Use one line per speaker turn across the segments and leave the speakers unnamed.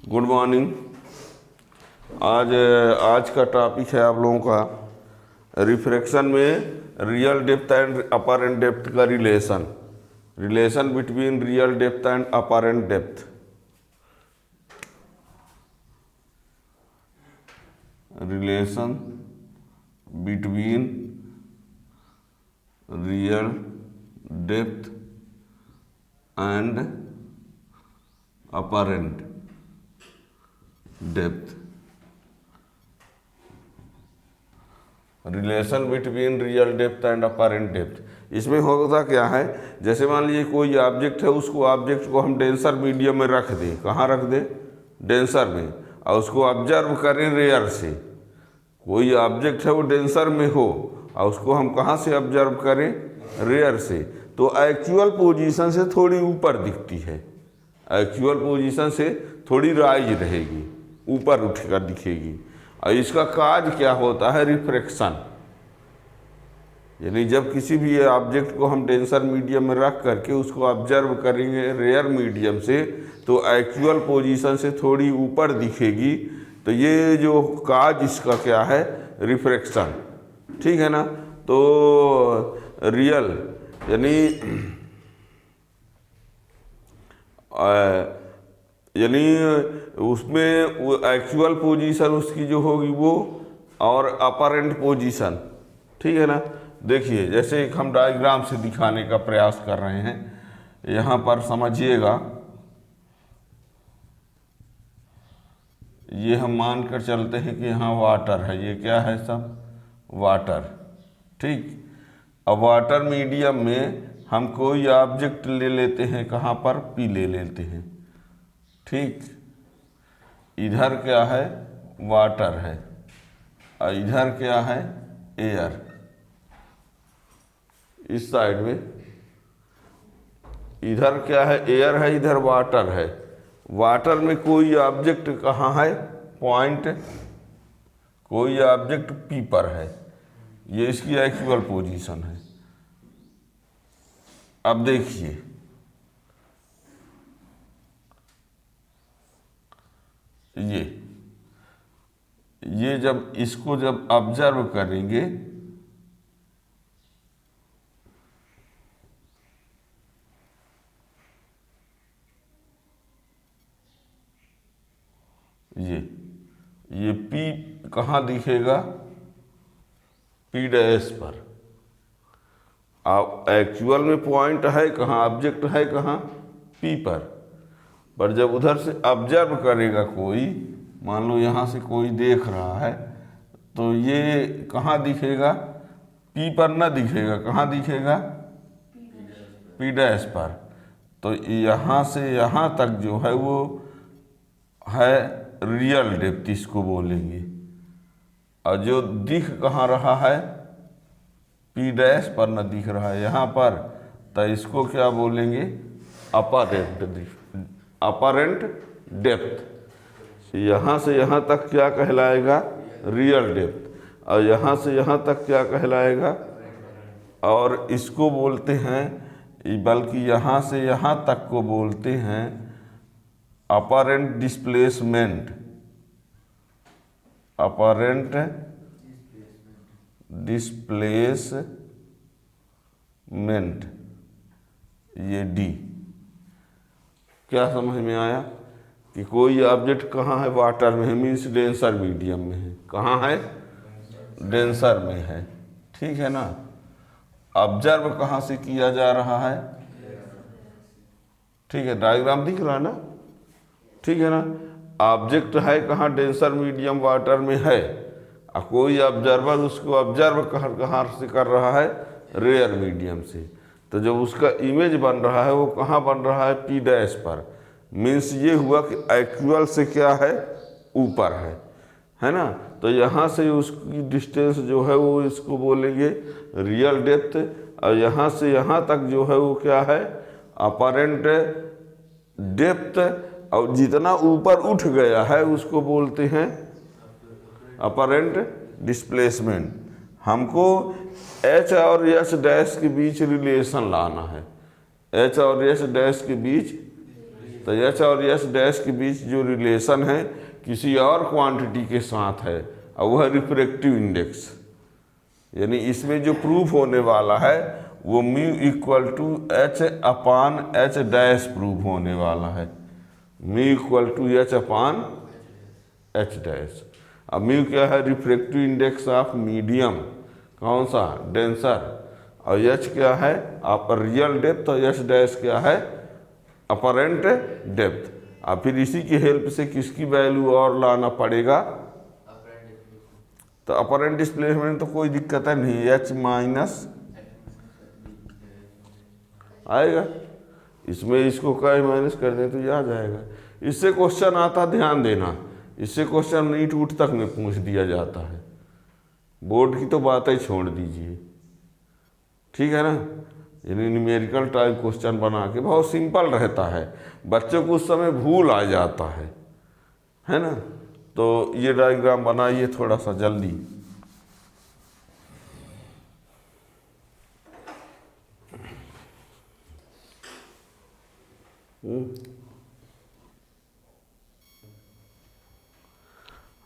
Good morning. आज का topic है आप लोगों का रिफ्रैक्शन में real depth and apparent depth का relation between real depth and apparent depth. Relation between real depth and apparent depth. Relation between real depth and apparent depth. इसमें होता क्या है, जैसे मान लीजिए कोई ऑब्जेक्ट है, उसको ऑब्जेक्ट को हम डेंसर मीडियम में रख दें। कहाँ रख दें? डेंसर में। और उसको ऑब्जर्व करें रेयर से। कोई ऑब्जेक्ट है वो डेंसर में हो और उसको हम कहाँ से ऑब्जर्व करें? रेयर से। तो एक्चुअल पोजीशन से थोड़ी ऊपर दिखती है, एक्चुअल पोजीशन से थोड़ी राइज रहेगी, ऊपर उठकर दिखेगी। और इसका काज क्या होता है? रिफ्रैक्शन। यानी जब किसी भी ऑब्जेक्ट को हम डेंसर मीडियम में रख करके उसको ऑब्जर्व करेंगे रेयर मीडियम से, तो एक्चुअल पोजीशन से थोड़ी ऊपर दिखेगी। तो ये जो काज इसका क्या है? रिफ्रैक्शन। ठीक है ना। तो रियल यानी उसमें एक्चुअल पोजीशन उसकी जो होगी वो, और अपरेंट पोजीशन। ठीक है ना। देखिए जैसे एक हम डायग्राम से दिखाने का प्रयास कर रहे हैं, यहाँ पर समझिएगा। ये हम मान कर चलते हैं कि यहाँ वाटर है। ये क्या है? सब वाटर। ठीक। अब वाटर मीडियम में हम कोई ऑब्जेक्ट ले लेते हैं, कहाँ पर? पी ले लेते हैं। ठीक। इधर क्या है? वाटर है और इधर क्या है? एयर। इस साइड में इधर क्या है? एयर है, इधर वाटर है। वाटर में कोई ऑब्जेक्ट कहाँ है? पॉइंट। कोई ऑब्जेक्ट पी पर है। ये इसकी एक्चुअल पोजीशन है। अब देखिए, ये जब इसको जब ऑब्जर्व करेंगे, ये पी कहाँ दिखेगा? पी डैश पर। अब एक्चुअल में पॉइंट है कहाँ? ऑब्जेक्ट है कहाँ? पी पर जब उधर से ऑब्जर्व करेगा कोई, मान लो यहाँ से कोई देख रहा है, तो ये कहाँ दिखेगा? पी पर न दिखेगा। कहाँ दिखेगा? पी डैश पर। तो यहाँ से यहाँ तक जो है वो है रियल डेप्थ, इसको बोलेंगे। और जो दिख कहाँ रहा है? पी डैश पर न दिख रहा है यहाँ पर, तो इसको क्या बोलेंगे? Apparent depth. यहाँ से यहाँ तक क्या कहलाएगा? Real depth. और यहाँ से यहाँ तक क्या कहलाएगा? और इसको बोलते हैं, बल्कि यहाँ से यहाँ तक को बोलते हैं अपरेंट डिस्प्लेसमेंट। अपरेंट डिस्प्लेसमेंट, ये डी। क्या समझ में आया कि कोई ऑब्जेक्ट कहाँ है? वाटर में है, मीन्स डेंसर मीडियम में है। कहाँ है? डेंसर में है। ठीक है ना। ऑब्जर्व कहाँ से किया जा रहा है? ठीक है, डायग्राम दिख रहा है ना। ठीक है ना। ऑब्जेक्ट है कहाँ? डेंसर मीडियम वाटर में है, और कोई ऑब्जर्वर उसको ऑब्जर्व कहाँ से कर रहा है? रेयर मीडियम से। तो जब उसका इमेज बन रहा है वो कहाँ बन रहा है? पी डैश पर। मीन्स ये हुआ कि एक्चुअल से क्या है? ऊपर है ना। तो यहाँ से उसकी डिस्टेंस जो है वो इसको बोलेंगे रियल डेप्थ। और यहाँ से यहाँ तक जो है वो क्या है? Apparent depth. और जितना ऊपर उठ गया है उसको बोलते हैं अपरेंट डिस्प्लेसमेंट। हमको एच और एच डैश के बीच रिलेशन लाना है। एच और एच डैश के बीच तो एच और एच डैश के बीच जो रिलेशन है किसी और क्वांटिटी के साथ है और वह रिफ्रैक्टिव इंडेक्स, यानी इसमें जो प्रूफ होने वाला है वो mu equal to H upon H dash proof होने वाला है। Mu equal to H upon H dash. अब म्यू क्या है? रिफ्रैक्टिव इंडेक्स ऑफ मीडियम, कौन सा? डेंसर। और एच क्या है? अपर रियल डेप्थ। और एच डैश क्या है? Apparent depth. और फिर इसी की हेल्प से किसकी वैल्यू और लाना पड़ेगा? तो अपरेंट डिस्प्लेसमेंट तो कोई दिक्कत है नहीं, एच माइनस आएगा इसमें, इसको क्या माइनस कर दें तो ये आ जाएगा। इससे क्वेश्चन आता, ध्यान देना, इससे क्वेश्चन नीट उठ तक में पूछ दिया जाता है। बोर्ड की तो बात ही छोड़ दीजिए, ठीक है ना। यानी न्यूमेरिकल टाइप क्वेश्चन बना के बहुत सिंपल रहता है, बच्चों को उस समय भूल आ जाता है ना। तो ये डायग्राम बनाइए थोड़ा सा जल्दी।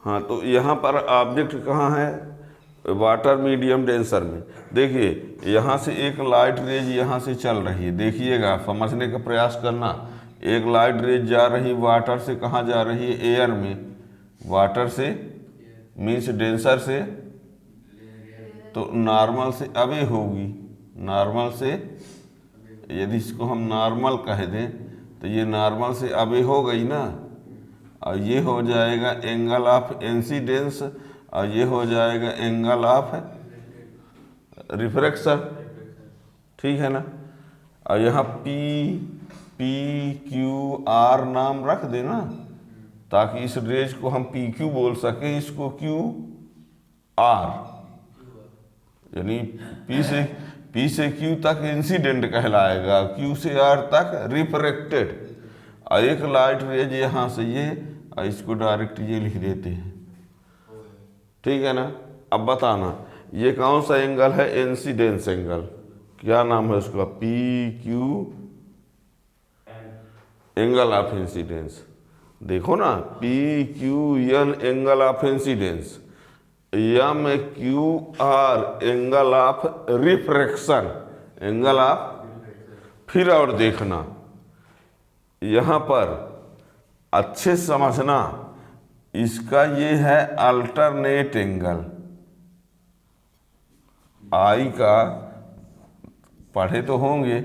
हाँ, तो यहाँ पर ऑब्जेक्ट कहाँ है? वाटर मीडियम डेंसर में। देखिए यहाँ से एक लाइट रेज यहाँ से चल रही है, देखिएगा, समझने का प्रयास करना। एक लाइट रेज जा रही वाटर से, कहाँ जा रही है? एयर में। वाटर से मीन्स डेंसर से, तो नॉर्मल से अवे होगी। नॉर्मल से, यदि इसको हम नॉर्मल कह दें तो ये नॉर्मल से अवे हो गई ना, और ये हो जाएगा एंगल ऑफ इंसिडेंस, और ये हो जाएगा एंगल ऑफ रिफ्रैक्शन, ठीक है ना। और यहाँ पी क्यू आर नाम रख देना, ताकि इस रेज को हम पी क्यू बोल सकें, इसको क्यू आर, यानी पी से क्यू तक इंसिडेंट कहलाएगा, क्यू से आर तक रिफ्रैक्टेड। और एक लाइट रेज यहाँ से ये, और इसको डायरेक्ट ये लिख देते हैं, ठीक है ना। अब बताना ये कौन सा एंगल है? Incidence angle. क्या नाम है उसका? P Q angle of incidence. देखो ना, P Q N angle of incidence, M Q R angle of refraction, angle of. फिर और देखना यहाँ पर अच्छे समझना, इसका ये है अल्टरनेट एंगल। आई का पढ़े तो होंगे,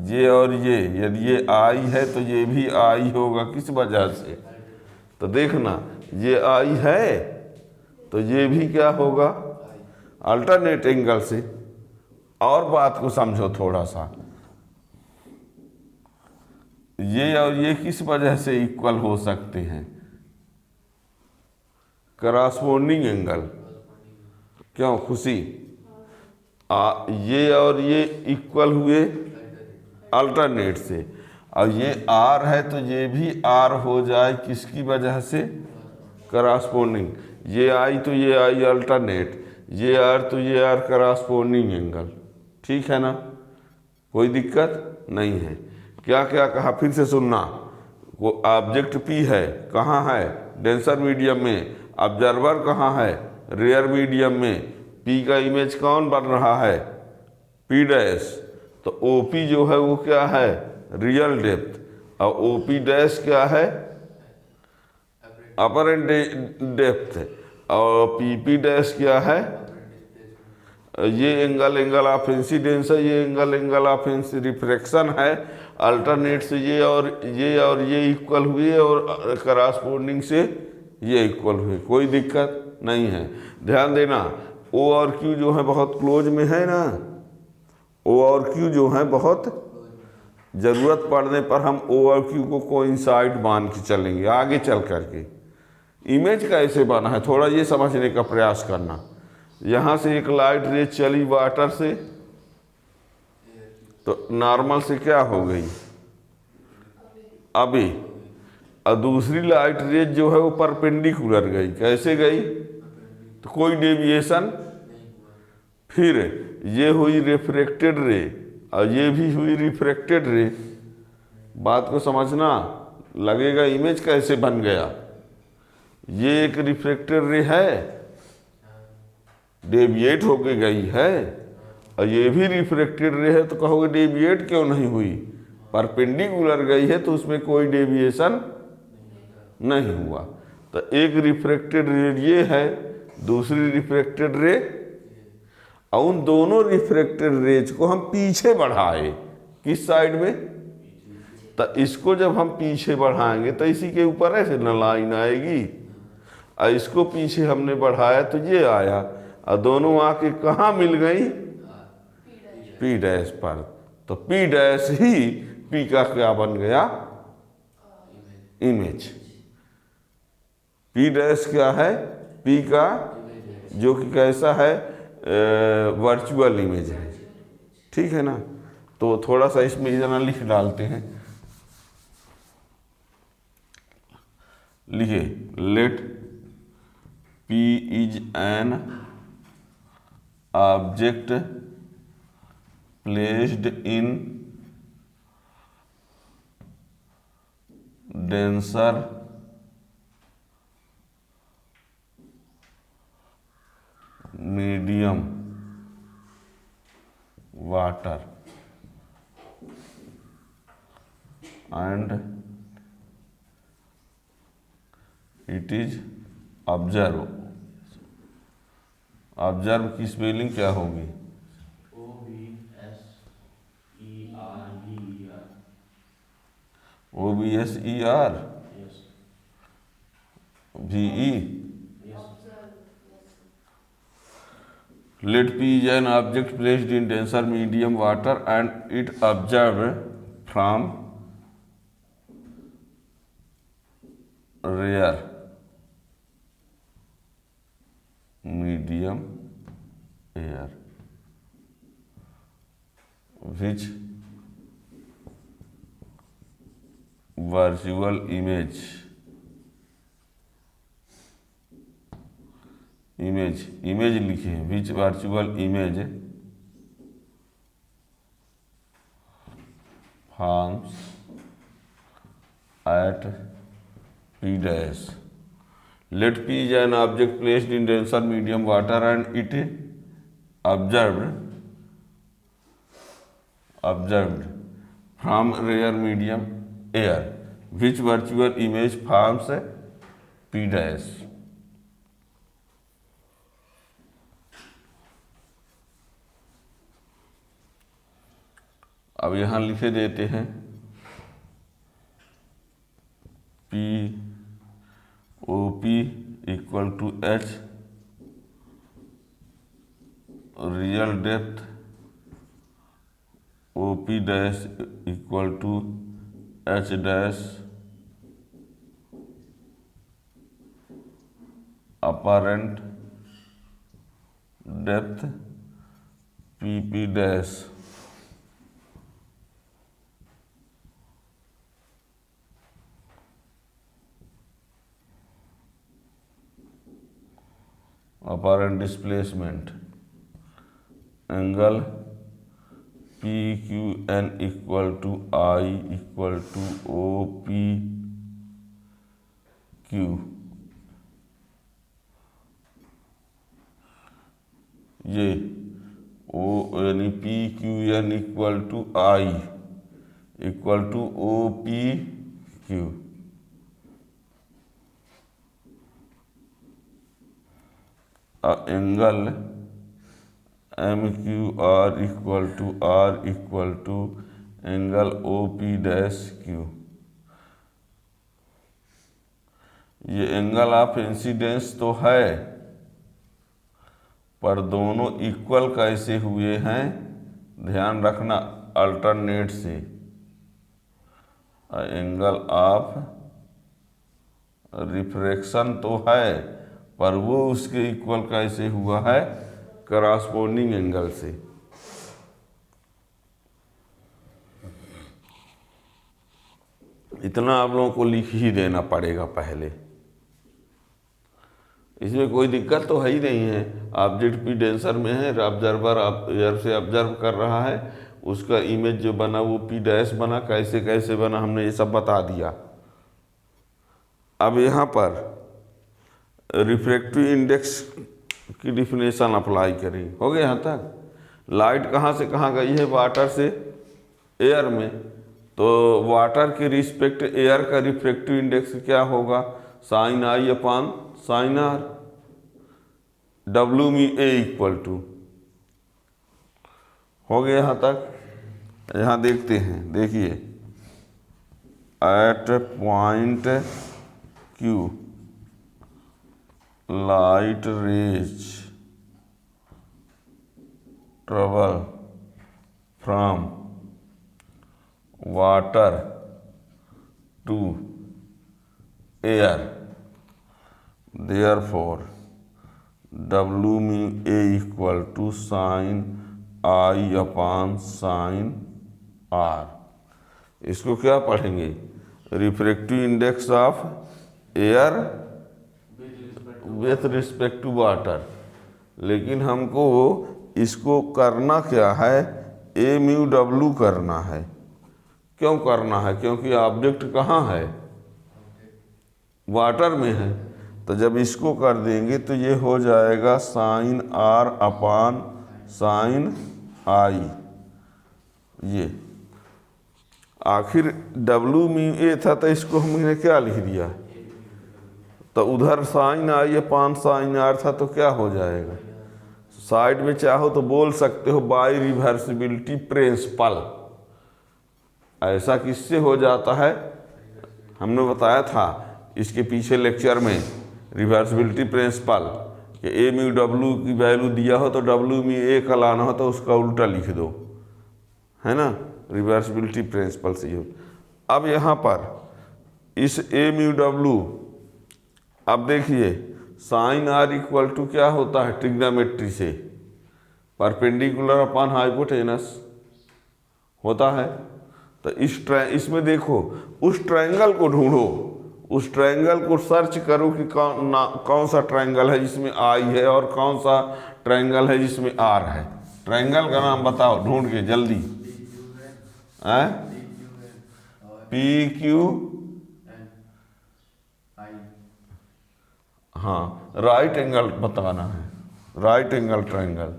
ये और ये, यदि ये आई है तो ये भी आई होगा। किस वजह से? तो देखना, ये आई है तो ये भी क्या होगा? अल्टरनेट एंगल से। और बात को समझो थोड़ा सा, ये और ये किस वजह से इक्वल हो सकते हैं? Corresponding angle. क्यों खुशी? ये और ये इक्वल हुए अल्टरनेट से, और ये आर है तो ये भी आर हो जाए, किसकी वजह से? करस्पॉन्डिंग। ये आई तो ये आई अल्टरनेट, ये आर तो ये आर करस्पॉन्डिंग एंगल, ठीक है ना। कोई दिक्कत नहीं है। क्या क्या कहा फिर से सुनना। वो ऑब्जेक्ट पी है, कहाँ है? डेंसर मीडियम में। ऑब्जर्वर कहाँ है? रेयर मीडियम में। पी का इमेज कौन बन रहा है? P dash. तो ओ पी जो है वो क्या है? Real depth. और ओ पी डैश क्या है? Apparent depth. और पी पी डैश क्या है? ये एंगल ऑफ इंसिडेंस है, ये एंगल ऑफ रिफ्रैक्शन है। अल्टरनेट से ये और ये इक्वल हुए, और करस्पॉन्डिंग से ये इक्वल हुए। कोई दिक्कत नहीं है। ध्यान देना, ओ और क्यू जो है बहुत क्लोज में है ना। ओ और क्यू जो है बहुत, ज़रूरत पड़ने पर हम ओ और क्यू को कोइंसाइड मान के चलेंगे आगे चल करके। इमेज कैसे बना है थोड़ा ये समझने का प्रयास करना। यहाँ से एक लाइट रेज चली वाटर से, तो नॉर्मल से क्या हो गई? अभी। और दूसरी लाइट रेज जो है वो परपेंडिकुलर गई। कैसे गई? तो कोई डेविएशन। फिर ये हुई रिफ्रैक्टेड रे, और ये भी हुई रिफ्रैक्टेड रे। बात को समझना, लगेगा इमेज कैसे बन गया। ये एक रिफ्रैक्टेड रे है, डेविएट होके गई है, और ये भी रिफ्रैक्टेड रे है, तो कहोगे डेविएट क्यों नहीं हुई, परपेंडिकुलर गई है तो उसमें कोई डेविएशन नहीं हुआ। तो एक रिफ्रैक्टेड रे ये है, दूसरी रिफ्रैक्टेड रे, और उन दोनों रिफ्रैक्टेड रेज को हम पीछे बढ़ाए, किस साइड में, तो इसको जब हम पीछे बढ़ाएंगे तो इसी के ऊपर ऐसे न लाइन आएगी, और इसको पीछे हमने बढ़ाया तो ये आया, और दोनों आके कहाँ मिल गई, पी डैश पर। तो पी डैश ही पी का क्या बन गया, इमेज। पी डैश क्या है, पी का, जो कि कैसा है, वर्चुअल इमेज है, ठीक है ना। तो थोड़ा सा इसमें जना लिख डालते हैं, लिखे let P is an object placed in denser medium water and it is observe. Observe की स्पेलिंग क्या होगी, OBSER VE। Let P is an object placed in denser medium water and it observed from rare medium air which virtual image लिखे, which virtual image forms at P dash। Let P is an object placed in denser medium water and it observed from rare medium air which virtual image forms P dash। अब यहाँ लिखे देते हैं POP equal to H real depth, OP dash equal to H dash apparent depth PP dash. Apparent displacement angle PQN equal to I equal to OPQ। ये O यानी PQN equal to I equal to OPQ। Angle MQR equal to R equal to angle OP dash Q। ये angle of incidence तो है, पर दोनों equal कैसे हुए हैं ध्यान रखना, अल्टरनेट से। एंगल ऑफ रिफ्रैक्शन तो है, पर वो उसके इक्वल कैसे हुआ है, करस्पॉन्डिंग एंगल से। इतना आप लोगों को लिख ही देना पड़ेगा पहले, इसमें कोई दिक्कत तो है ही नहीं है। ऑब्जेक्ट पी डेंसर में है, ऑब्जर्वर एयर से ऑब्जर्व कर रहा है, उसका इमेज जो बना वो पी डैश बना, कैसे कैसे बना हमने ये सब बता दिया। अब यहाँ पर रिफ्रैक्टिव इंडेक्स की डिफिनेशन अप्लाई करें। हो गया यहाँ तक। लाइट कहाँ से कहाँ गई है? वाटर से एयर में, तो वाटर के रिस्पेक्ट एयर का रिफ्रैक्टिव इंडेक्स क्या होगा? Sine I upon sine R, W mu A equal to. हो गया यहाँ तक। यहाँ देखते हैं, देखिए at point Q light rays travel from water to air, therefore W mu A equal to sine I upon sine R. इसको क्या पढ़ेंगे? Refractive index of air with respect to water. लेकिन हमको इसको करना क्या है? ए म्यू डब्ल्यू करना है। क्यों करना है? क्योंकि ऑब्जेक्ट कहाँ है? वाटर में है। तो जब इसको कर देंगे तो ये हो जाएगा साइन आर अपान साइन आई। ये आखिर डब्ल्यू मी ए था तो इसको हमने क्या लिख दिया? तो उधर sine I upon sine R था तो क्या हो जाएगा? साइड में चाहो तो बोल सकते हो बाय रिवर्सिबिलिटी प्रिंसिपल। ऐसा किससे हो जाता है? हमने बताया था इसके पीछे लेक्चर में, रिवर्सिबिलिटी प्रिंसिपल कि ए म्यू डब्ल्यू की वैल्यू दिया हो तो डब्ल्यू मी ए का लाना हो तो उसका उल्टा लिख दो, है ना। रिवर्सिबिलिटी प्रिंसिपल से हो। अब यहाँ पर इस ए म्यू डब्ल्यू, अब देखिए साइन आर इक्वल टू क्या होता है? ट्रिग्नोमेट्री से परपेंडिकुलर अपॉन हाइपोटेनस होता है। तो इसमें देखो, उस ट्रायंगल को ढूंढो, उस ट्रायंगल को सर्च करो कि कौन सा ट्रायंगल है जिसमें आई है और कौन सा ट्रायंगल है जिसमें आर है। ट्रायंगल का नाम बताओ ढूंढ के जल्दी। पी क्यू, हाँ राइट एंगल बताना है, right angle triangle.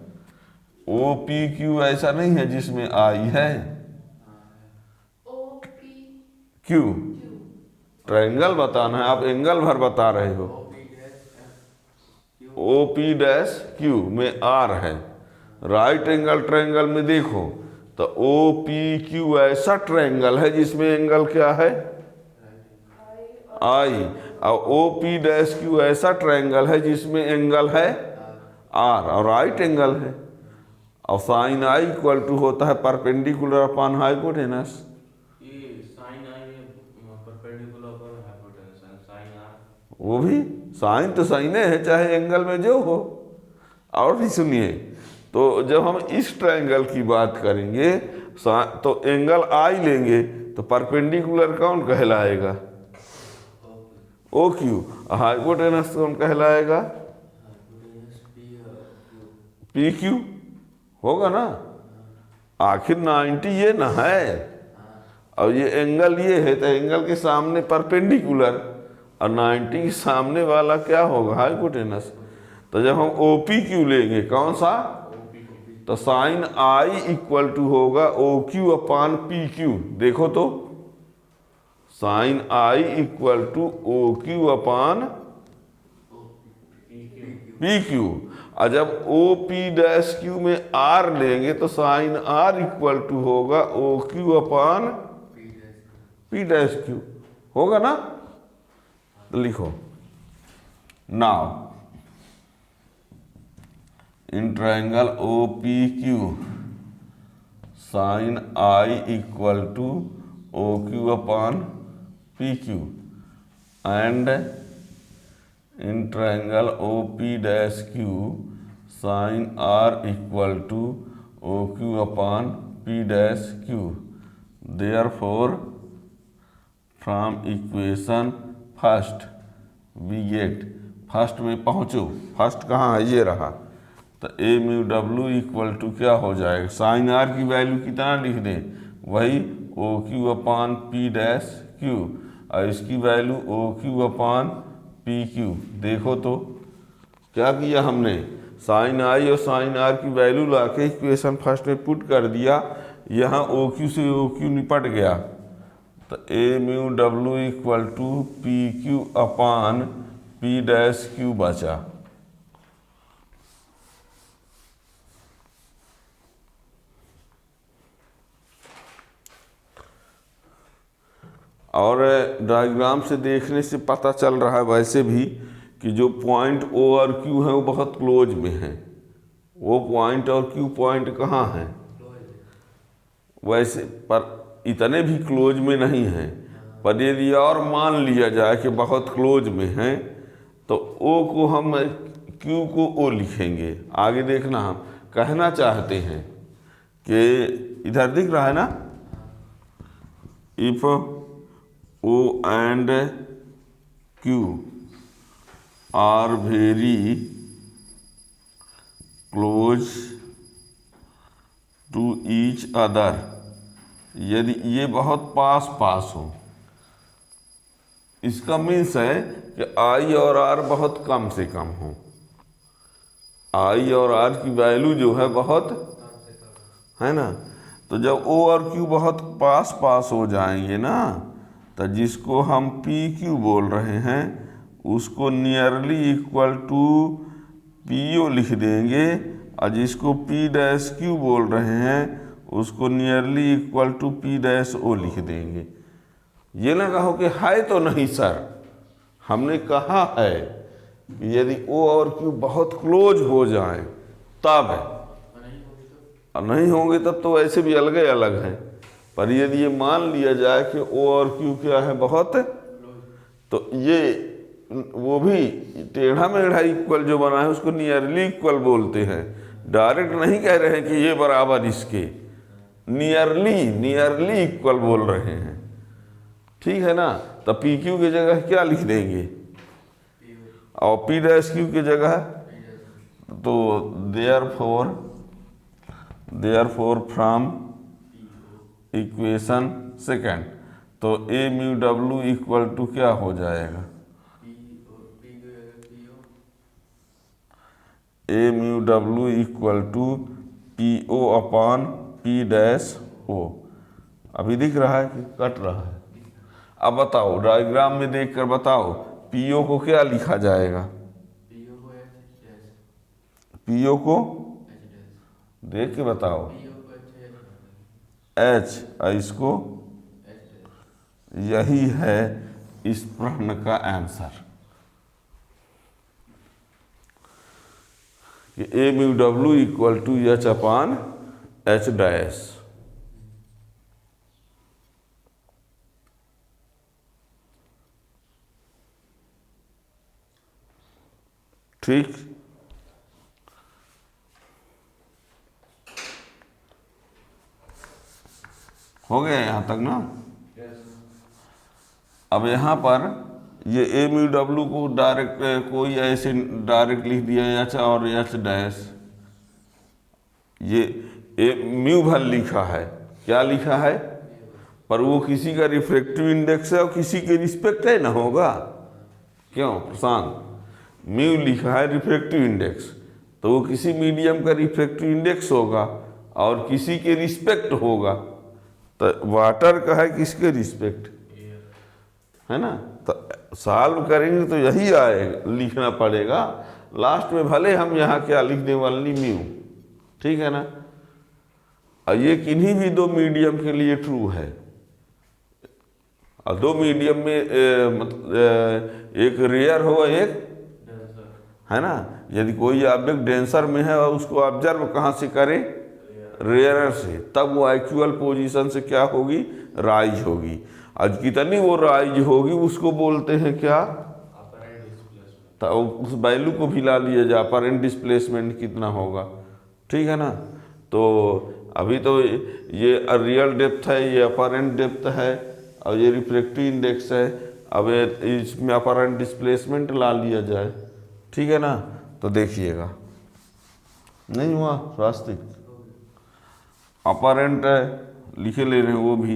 O P Q ऐसा नहीं है जिसमें आई है, क्यू ट्रायंगल बताना है। आप एंगल भर बता रहे हो। ओ पी डैश क्यू में आर है। राइट एंगल ट्रायंगल में देखो तो ओ पी क्यू ऐसा ट्रायंगल है जिसमें एंगल क्या है? आई। और ओ पी डैश क्यू ऐसा ट्रायंगल है जिसमें एंगल है आर और राइट एंगल है। और साइन आई इक्वल टू होता है परपेंडिकुलर अपॉन हाइपोटेनस। वो भी साइन तो साइन है चाहे एंगल में जो हो। और भी सुनिए, तो जब हम इस ट्रायंगल की बात करेंगे तो एंगल आई लेंगे तो परपेंडिकुलर कौन कहलाएगा? O Q. हाइपोटेनस कौन कहलाएगा? पी क्यू होगा ना। आखिर 90 ये ना है और ये एंगल ये है, तो एंगल के सामने परपेंडिकुलर और 90 के सामने वाला क्या होगा? हाइपोटेनस। तो जब हम ओ पी क्यू लेंगे कौन सा, तो साइन आई इक्वल टू होगा O Q upon P Q. देखो तो sine I equal to O Q upon P Q. और जब ओ पी डैश क्यू में आर लेंगे तो साइन आर इक्वल टू होगा O Q upon P dash Q होगा ना। तो लिखो now in triangle O P Q sine I equal to O Q upon P Q and in triangle O P dash Q sine R equal to O Q upon P dash Q. Therefore from equation first we get, first में पहुँचो, first कहाँ है? ये रहा। तो A mu W equal to क्या हो जाएगा? साइन आर की वैल्यू कितना लिख दें? वही ओ Q upon P dash Q. और इसकी वैल्यू OQ/PQ। देखो तो क्या किया हमने, साइन आई और साइन आर की वैल्यू ला के इक्वेशन फर्स्ट में पुट कर दिया, यहाँ OQ से OQ निपट गया, तो AμW = PQ/P' बचा। और डायग्राम से देखने से पता चल रहा है वैसे भी कि जो पॉइंट O और Q है वो बहुत क्लोज में है। वो पॉइंट और Q पॉइंट कहाँ है, वैसे पर इतने भी क्लोज में नहीं है, पर यदि और मान लिया जाए कि बहुत क्लोज में है तो O को हम Q को O लिखेंगे। आगे देखना, हम कहना चाहते हैं कि इधर दिख रहा है ना, if O and Q are very close to each other, यदि ये बहुत पास पास हो, इसका मीन्स है कि I और R बहुत कम से कम हो। I और R की वैल्यू जो है बहुत है ना, तो जब O और Q बहुत पास पास हो जाएंगे ना, तो जिसको हम PQ बोल रहे हैं उसको नियरली इक्वल टू PO लिख देंगे, और जिसको P' बोल रहे हैं उसको नियरली इक्वल टू P' लिख देंगे। ये ना कहो कि है तो नहीं सर, हमने कहा है कि यदि O और Q बहुत क्लोज हो जाएं तब है, और नहीं होंगे तब तो ऐसे भी अलग अलग हैं। पर यदि ये मान लिया जाए कि O और Q क्या है बहुत, तो ये वो भी टेढ़ा मेढ़ा इक्वल जो बना है उसको नियरली इक्वल बोलते हैं। डायरेक्ट नहीं कह रहे हैं कि ये बराबर इसके, नियरली इक्वल बोल रहे हैं, ठीक है ना। तो PQ की जगह क्या लिख देंगे, और P' की जगह, तो देयरफॉर फ्रॉम इक्वेशन सेकेंड, तो AμW इक्वल टू क्या हो जाएगा, AμW इक्वल टू PO/P'। अभी दिख रहा है कि कट रहा है? अब बताओ, डायग्राम में देखकर बताओ PO को क्या लिखा जाएगा, PO को देख के बताओ, H, इसको, यही है इस प्रश्न का आंसर कि AμW इक्वल टू H/H'। ठीक, हो गया यहाँ तक ना। अब यहाँ पर ये AμW को डायरेक्ट कोई ऐसे डायरेक्ट लिख दिया H और H', ये म्यू भर लिखा है, क्या लिखा है, पर वो किसी का रिफ्रैक्टिव इंडेक्स है और किसी के रिस्पेक्ट है ना होगा, क्यों प्रशांत, म्यू लिखा है रिफ्रैक्टिव इंडेक्स, तो वो किसी मीडियम का रिफ्रैक्टिव इंडेक्स होगा और किसी के रिस्पेक्ट होगा। तो वाटर का है किसके रिस्पेक्ट, है ना, तो सॉल्व करेंगे तो यही आएगा, लिखना पड़ेगा लास्ट में, भले हम यहाँ क्या लिख दें, ओनली म्यू, ठीक है ना। और ये किन्हीं भी दो मीडियम के लिए ट्रू है, और दो मीडियम में एक रेयर हो एक, है ना। यदि कोई ऑब्जेक्ट डेंसर में है और उसको ऑब्जर्व कहाँ से करें, रेयर से, तब वो एक्चुअल पोजीशन से क्या होगी, राइज होगी। आज कितनी वो राइज होगी उसको बोलते हैं क्या, तो उस वैल्यू को भी ला लिया जाए, अपरेंट डिस्प्लेसमेंट कितना होगा, ठीक है ना। तो अभी तो ये रियल डेप्थ है, ये अपरेंट डेप्थ है, और ये रिफ्रैक्टिव इंडेक्स है। अब इसमें अपरेंट डिस्प्लेसमेंट ला लिया जाए, ठीक है ना। तो देखिएगा, नहीं हुआ स्वास्तिक, अपरेंट है लिखे ले रहे हैं वो भी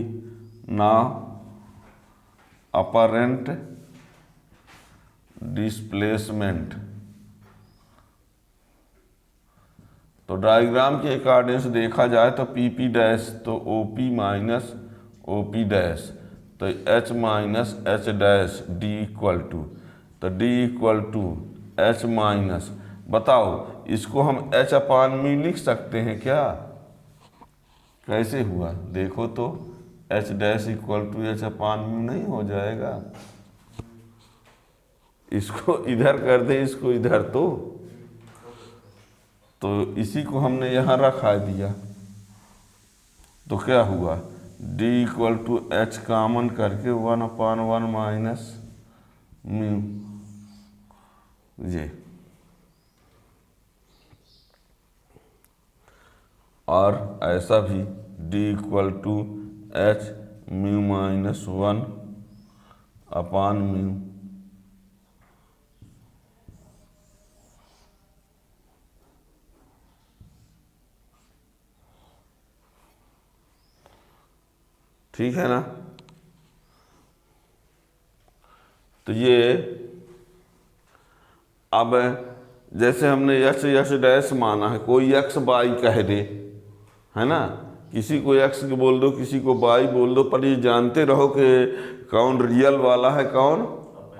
ना, अपरेंट डिस्प्लेसमेंट। तो डायग्राम के अकॉर्डिंग से देखा जाए तो पी पी डैश तो O P minus O P dash, तो H minus H dash D equal to, तो D equal to H minus, बताओ इसको हम एच अपान में लिख सकते हैं क्या? कैसे हुआ देखो तो, H dash equal to H upon में नहीं हो जाएगा? इसको इधर कर दे, इसको इधर, तो इसी को हमने यहाँ रखा दिया, तो क्या हुआ, d equal to H common करके 1/1 माइनस म्यू जे, और ऐसा भी d equal to H mu minus 1 upon mu. ठीक है ना? तो ये अब जैसे हमने यक्स यक्स डैश माना है, कोई यक्स बाई कह दे, है ना, किसी को यक्स बोल दो, किसी को बाई बोल दो, पर ये जानते रहो कि कौन रियल वाला है, कौन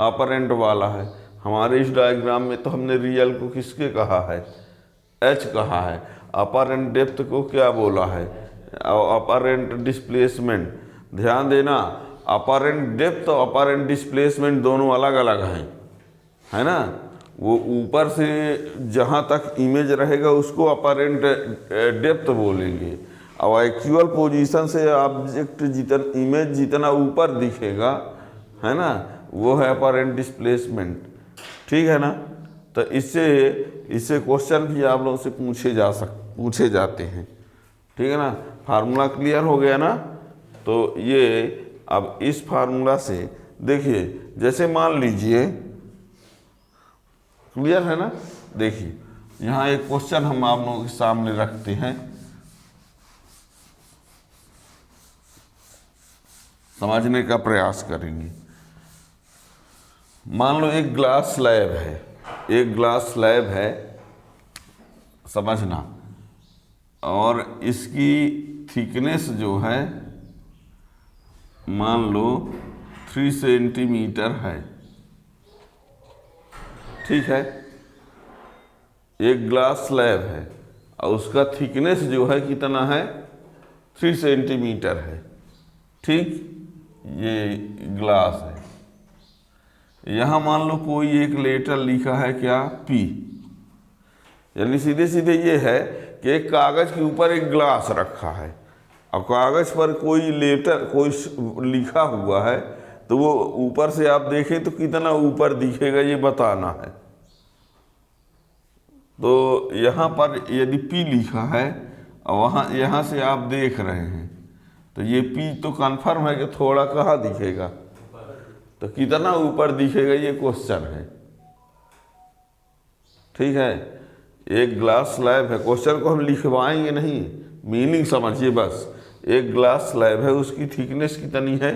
अपरेंट वाला है। हमारे इस डायग्राम में तो हमने रियल को किसके कहा है, एच कहा है। अपरेंट डेप्थ को क्या बोला है, अपरेंट डिस्प्लेसमेंट। ध्यान देना, अपरेंट डेप्थ और अपरेंट डिस्प्लेसमेंट दोनों अलग अलग हैं, है ना। वो ऊपर से जहाँ तक इमेज रहेगा उसको अपरेंट डेप्थ बोलेंगे, और एक्चुअल पोजीशन से ऑब्जेक्ट जितना इमेज जितना ऊपर दिखेगा, है ना, वो है अपरेंट डिस्प्लेसमेंट। ठीक है ना। तो इससे क्वेश्चन भी आप लोगों से पूछे जाते हैं। ठीक है ना। फार्मूला क्लियर हो गया ना। तो ये अब इस फार्मूला से देखिए, जैसे मान लीजिए, क्लियर है ना। देखिए यहाँ एक क्वेश्चन हम आप लोगों के सामने रखते हैं, समझने का प्रयास करेंगे। मान लो एक ग्लास स्लैब है, एक ग्लास स्लैब है, समझना, और इसकी थिकनेस जो है मान लो 3 सेंटीमीटर है। ठीक है, एक ग्लास स्लैब है और उसका थिकनेस जो है कितना है, 3 सेंटीमीटर है। ठीक, ये ग्लास है। यहाँ मान लो कोई एक लेटर लिखा है क्या, पी, यानी सीधे सीधे ये है कि एक कागज के ऊपर एक ग्लास रखा है और कागज पर कोई लेटर कोई लिखा हुआ है, तो वो ऊपर से आप देखें तो कितना ऊपर दिखेगा ये बताना है। तो यहाँ पर यदि पी लिखा है और यहाँ से आप देख रहे हैं तो ये पी तो कन्फर्म है कि थोड़ा कहाँ दिखेगा, तो कितना ऊपर दिखेगा ये क्वेश्चन है। ठीक है, एक ग्लास स्लैब है, क्वेश्चन को हम लिखवाएंगे नहीं, मीनिंग समझिए बस। एक ग्लास स्लैब है, उसकी थिकनेस कितनी है,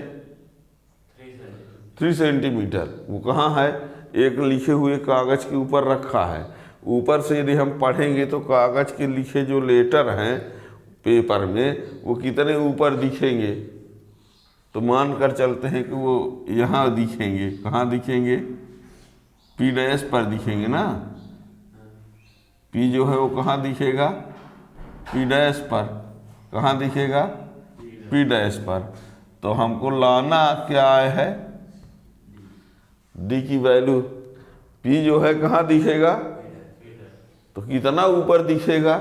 3 सेंटीमीटर। वो कहाँ है, एक लिखे हुए कागज के ऊपर रखा है। ऊपर से यदि हम पढ़ेंगे तो कागज के लिखे जो लेटर हैं पेपर में वो कितने ऊपर दिखेंगे, तो मान कर चलते हैं कि वो यहाँ दिखेंगे। कहाँ दिखेंगे, पी डैश पर दिखेंगे ना। पी जो है वो कहाँ दिखेगा, पी डैश पर। कहाँ दिखेगा, पी डैश पर। तो हमको लाना क्या है, डी की वैल्यू। पी जो है कहाँ दिखेगा, तो कितना ऊपर दिखेगा,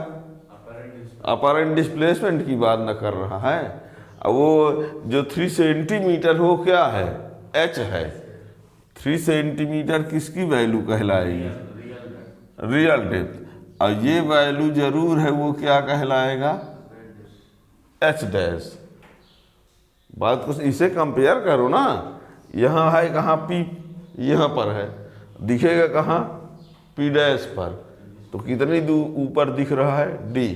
अपरेंट डिस्प्लेसमेंट की बात न कर रहा है। अब वो जो 3 सेंटीमीटर हो क्या है, एच है। 3 सेंटीमीटर किसकी वैल्यू कहलाएगी, रियल डेप्थ। और ये वैल्यू जरूर है, वो क्या कहलाएगा, एच डैश। बात कुछ इसे कंपेयर करो ना। यहाँ है कहाँ, पी यहाँ पर है, दिखेगा कहाँ, पी डैश पर। तो कितनी दूर ऊपर दिख रहा है, डी।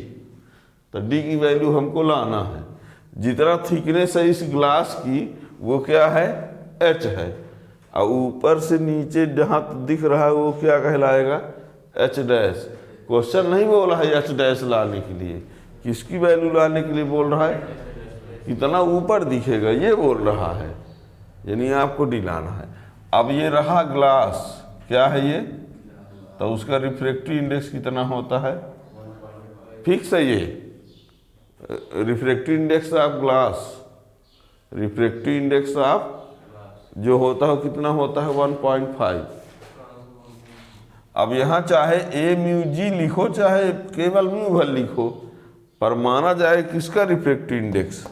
तो डी की वैल्यू हमको लाना है। जितना थिकनेस है इस ग्लास की वो क्या है, एच है, और ऊपर से नीचे जहाँ दिख रहा है वो क्या कहलाएगा, एच डैश। क्वेश्चन नहीं बोला है एच डैश लाने के लिए, किसकी वैल्यू लाने के लिए बोल रहा है, कितना ऊपर दिखेगा ये बोल रहा है, यानी आपको डी लाना है। अब ये रहा ग्लास, क्या है ये, तो उसका रिफ्रैक्टिव इंडेक्स कितना होता है, फिक्स है ये refractive index of glass, refractive index of जो होता है कितना होता है 1.5। अब यहाँ चाहे ए म्यू जी लिखो चाहे केवल म्यू भर लिखो, पर माना जाए किसका रिफ्रैक्टिव इंडेक्स,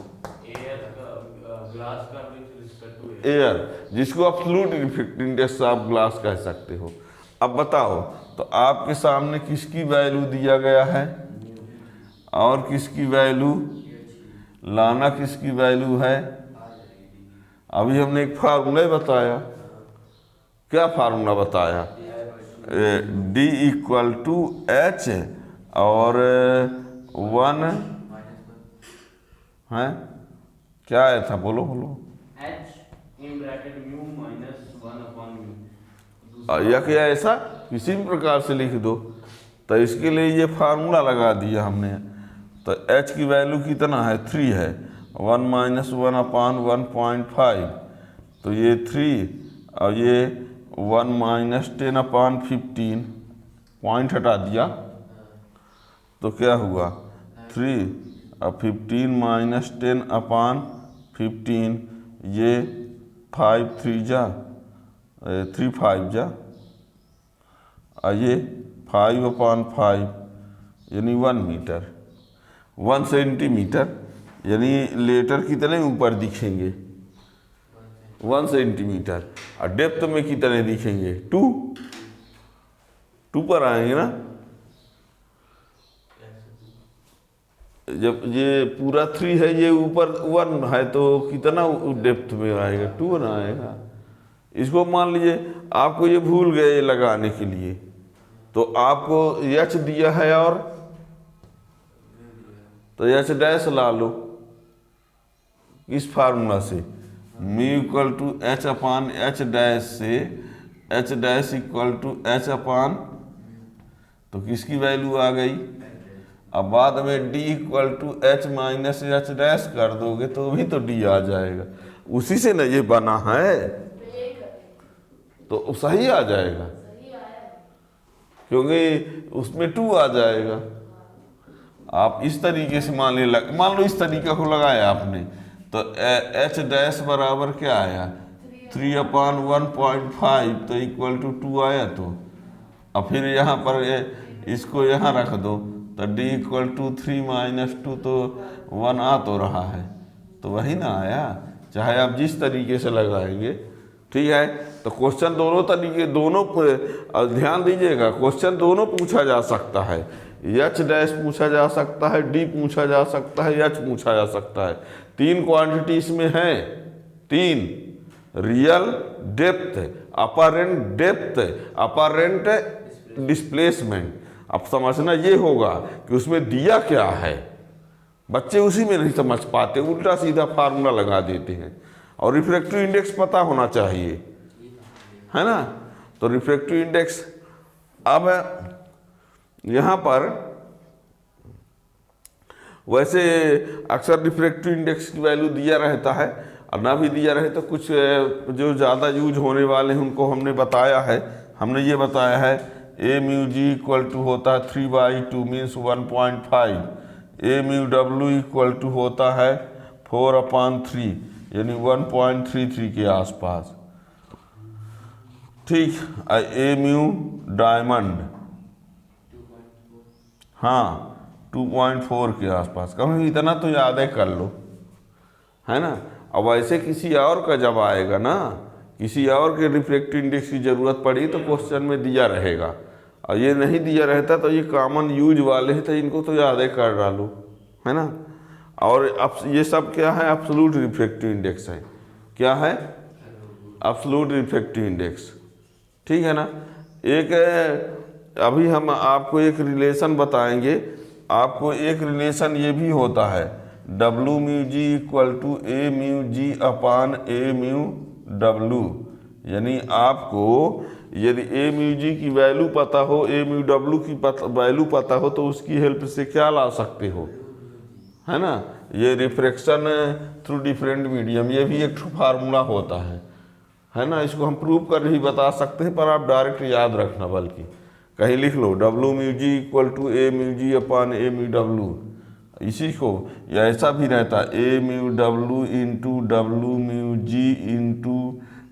एयर, जिसको absolute refractive index of glass कह सकते हो। अब बताओ, तो आपके सामने किसकी वैल्यू दिया गया है और किसकी वैल्यू लाना, किसकी वैल्यू है। अभी हमने एक फार्मूला बताया, क्या फार्मूला बताया, D इक्वल टू एच और 1 है, क्या आया था, बोलो बोलो, या क्या ऐसा किसी भी प्रकार से लिख दो। तो इसके लिए ये फार्मूला लगा दिया हमने। तो h की वैल्यू कितना है, 3 है, 1 माइनस 1 अपान 1.5, तो ये 3 और ये 1 माइनस 10 अपान 15, पॉइंट हटा दिया तो क्या हुआ 3 और 15 माइनस 10 अपान 15, ये 5 3 जा 3 5 जा, और ये 5 अपान 5 यानी 1 मीटर, 1 सेंटीमीटर, यानी लेटर कितने ऊपर दिखेंगे 1 सेंटीमीटर, और डेप्थ में कितने दिखेंगे 2 पर आएंगे ना। जब ये पूरा 3 है, ये ऊपर 1 है, तो कितना डेप्थ में आएगा 2 ना आएगा। इसको मान लीजिए आपको ये भूल गए लगाने के लिए, तो आपको एच दिया है और तो एच डैश ला लो इस फार्मूला से, mu equal to H upon H dash से H dash equal to H upon, तो किसकी वैल्यू आ गई। अब बाद में D equal to H minus H dash कर दोगे तो भी तो डी आ जाएगा, उसी से ना ये बना है, तो सही आ जाएगा क्योंकि उसमें 2 आ जाएगा। आप इस तरीके से मान लो इस तरीके को लगाया आपने, तो एच डैश बराबर क्या आया 3 अपान 1.5, तो इक्वल टू 2 आया। तो अब फिर यहाँ पर इसको यहाँ रख दो, तो डी इक्वल टू 3 माइनस 2, तो 1 आ तो रहा है, तो वही ना आया, चाहे आप जिस तरीके से लगाएंगे। ठीक है, तो क्वेश्चन दोनों तरीके, दोनों ध्यान दीजिएगा, क्वेश्चन दोनों पूछा जा सकता है, एच डैश पूछा जा सकता है, डी पूछा जा सकता है, एच पूछा जा सकता है। 3 क्वांटिटी इसमें है, 3 real depth, apparent depth, apparent displacement. अब समझना ये होगा कि उसमें दिया क्या है, बच्चे उसी में नहीं समझ पाते, उल्टा सीधा फार्मूला लगा देते हैं। और रिफ्रैक्टिव इंडेक्स पता होना चाहिए, है ना। तो रिफ्रैक्टिव इंडेक्स, अब यहाँ पर वैसे अक्सर रिफ्रैक्टिव इंडेक्स की वैल्यू दिया रहता है, और ना भी दिया रहे तो कुछ जो ज़्यादा यूज होने वाले हैं उनको हमने बताया है। हमने ये बताया है A mu G equal to होता है 3/2 means 1.5, A mu W equal to होता है 4/3 यानी 1.33 के आसपास। ठीक, ए म्यू डायमंड, हाँ 2.4 के आसपास, कभी इतना तो याद है कर लो, है ना। अब ऐसे किसी और का जब आएगा ना, किसी और के रिफ्रैक्टिव इंडेक्स की ज़रूरत पड़ी तो क्वेश्चन में दिया रहेगा, और ये नहीं दिया रहता तो ये कॉमन यूज वाले हैं, तो इनको तो याद है कर डालो, है ना। और अब ये सब क्या है, एब्सोल्यूट रिफ्रैक्टिव इंडेक्स है, क्या है एब्सोल्यूट रिफ्रैक्टिव इंडेक्स। ठीक है ना। एक अभी हम आपको एक रिलेशन बताएंगे, आपको एक रिलेशन ये भी होता है, W mu G equal to A mu G upon A mu W, यानी आपको यदि ए म्यू जी की वैल्यू पता हो, ए म्यू डब्लू की वैल्यू पता हो, तो उसकी हेल्प से क्या ला सकते हो, है ना। ये रिफ्रैक्शन थ्रू डिफरेंट मीडियम, ये भी एक फार्मूला होता है ना। इसको हम प्रूव कर ही बता सकते हैं, पर आप डायरेक्ट याद रखना, बल्कि कहीं लिख लो W mu G equal to A mu G upon A mu W, इसी को, या ऐसा भी रहता है A mu W into W mu G into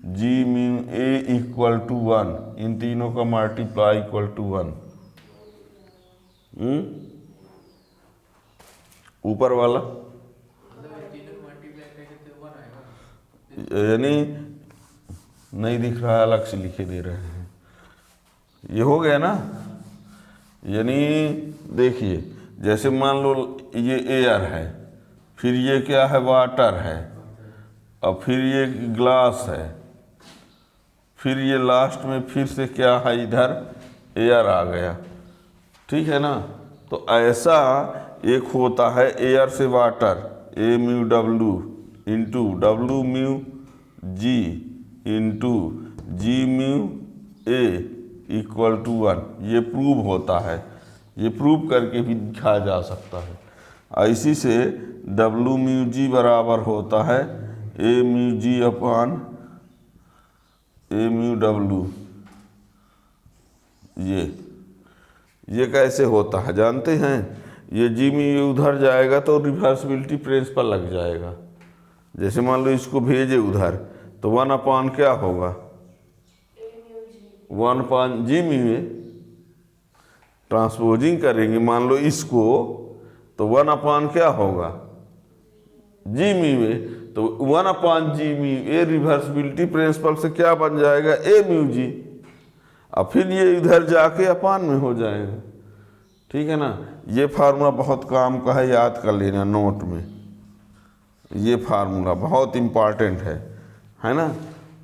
G mu A equal to 1, इन तीनों का मल्टीप्लाई इक्वल टू 1। ऊपर वाला यानी नहीं दिख रहा है, अलग से लिखे दे रहे हैं, ये हो गया ना। यानी देखिए, जैसे मान लो ये एयर है, फिर ये क्या है, वाटर है, और फिर ये ग्लास है, फिर ये लास्ट में फिर से क्या है, इधर एयर आ गया, ठीक है ना। तो ऐसा एक होता है एयर से water, A mu W into W mu G into G mu A equal to 1, ये प्रूव होता है, ये प्रूव करके भी दिखाया जा सकता है। इसी से डब्लू म्यू जी बराबर होता है A mu G upon A mu W. ये कैसे होता है जानते हैं, ये जी म्यू उधर जाएगा तो रिवर्सिबिलिटी प्रिंसिपल लग जाएगा। जैसे मान लो इसको भेजे उधर, तो 1 अपॉन क्या होगा, 1 अपॉन जी म्यू ए, ट्रांसपोजिंग करेंगे मान लो इसको, तो 1 अपॉन क्या होगा, जी म्यू ए, तो 1 अपॉन जी म्यू ए रिवर्सिबिलिटी प्रिंसिपल से क्या बन जाएगा, ए म्यू जी, और फिर ये इधर जाके अपान में हो जाएगा, ठीक है ना। ये फार्मूला बहुत काम का है, याद कर लेना नोट में, ये फार्मूला बहुत इम्पॉर्टेंट है ना,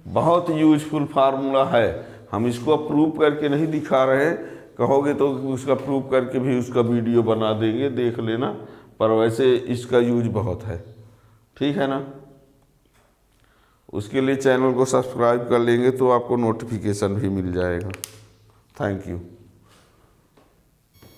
बहुत यूजफुल फार्मूला है। हम इसको प्रूव करके नहीं दिखा रहे, कहोगे तो उसका प्रूव करके भी उसका वीडियो बना देंगे, देख लेना, पर वैसे इसका यूज बहुत है, ठीक है ना। उसके लिए चैनल को सब्सक्राइब कर लेंगे तो आपको नोटिफिकेशन भी मिल जाएगा। Thank you.